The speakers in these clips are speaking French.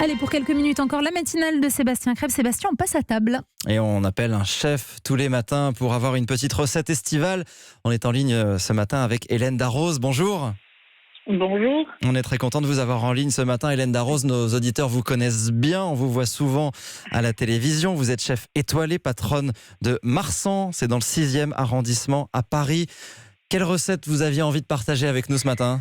Allez, pour quelques minutes encore, la matinale de Sébastien Crève. Sébastien, on passe à table. Et on appelle un chef tous les matins pour avoir une petite recette estivale. On est en ligne ce matin avec Hélène Darroze. Bonjour. Bonjour. On est très content de vous avoir en ligne ce matin. Hélène Darroze, nos auditeurs vous connaissent bien. On vous voit souvent à la télévision. Vous êtes chef étoilée, patronne de Marsan. C'est dans le 6e arrondissement à Paris. Quelle recette vous aviez envie de partager avec nous ce matin ?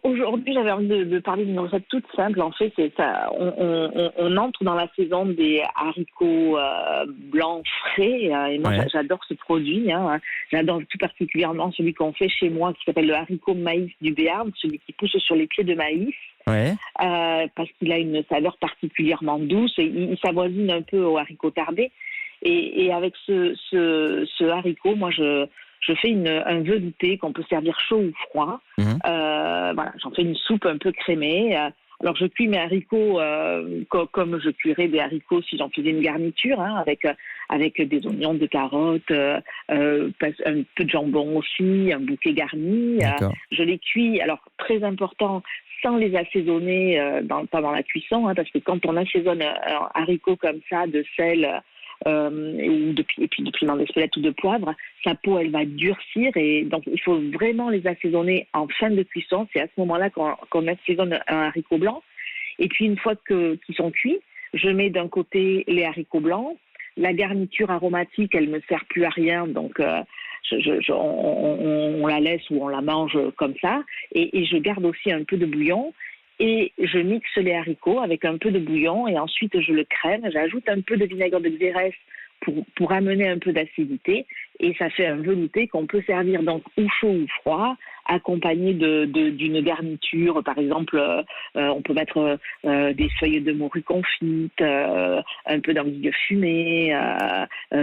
Aujourd'hui, j'avais envie de parler d'une recette toute simple. En fait, c'est ça. On entre dans la saison des haricots blancs frais. Et moi, Ouais. j'adore ce produit. J'adore tout particulièrement celui qu'on fait chez moi, qui s'appelle le haricot maïs du Béarn, celui qui pousse sur les pieds de maïs. Ouais. Parce qu'il a une saveur particulièrement douce. Et il s'avoisine un peu au haricot tarbé. Et avec ce haricot, moi, je fais un velouté qu'on peut servir chaud ou froid. Voilà, j'en fais une soupe un peu crémée. Alors, je cuis mes haricots comme je cuirais des haricots si j'en faisais une garniture, avec des oignons, des carottes, un peu de jambon aussi, un bouquet garni. D'accord. Je les cuis, alors très important, sans les assaisonner pendant la cuisson, parce que quand on assaisonne un haricot comme ça, de sel et puis de piment d'Espelette ou de poivre, sa peau elle va durcir, et donc il faut vraiment les assaisonner en fin de cuisson. C'est à ce moment-là qu'on assaisonne un haricot blanc. Et puis une fois qu'ils sont cuits, je mets d'un côté les haricots blancs. La garniture aromatique, elle me sert plus à rien, donc on la laisse ou on la mange comme ça. Et je garde aussi un peu de bouillon. Et je mixe les haricots avec un peu de bouillon, et ensuite je le crème. J'ajoute un peu de vinaigre de Xérès pour amener un peu d'acidité, et ça fait un velouté qu'on peut servir donc ou chaud ou froid, accompagné d'une garniture. Par exemple, on peut mettre des feuilles de morue confites, un peu d'anguille fumée,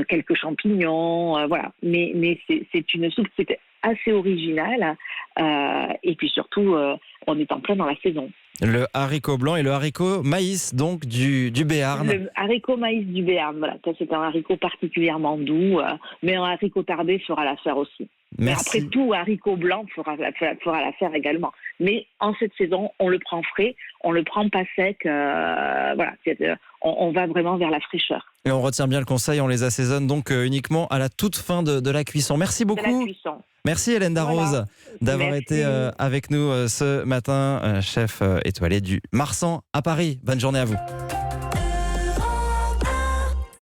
quelques champignons, voilà. Mais c'est une soupe qui est assez originale, et puis surtout, on est en plein dans la saison. Le haricot blanc et le haricot maïs, donc du Béarn. Le haricot maïs du Béarn, voilà. Ça, c'est un haricot particulièrement doux, mais un haricot tarbé fera l'affaire aussi. Mais Merci. après tout, haricot blanc fera l'affaire également. Mais en cette saison, on le prend frais, on le prend pas sec. Voilà, on va vraiment vers la fraîcheur. Et on retient bien le conseil, on les assaisonne donc uniquement à la toute fin de la cuisson. Merci De la beaucoup. cuisson. Merci Hélène Darroze Voilà. d'avoir Merci. été avec nous ce matin, chef étoilé du Marsan à Paris. Bonne journée à vous.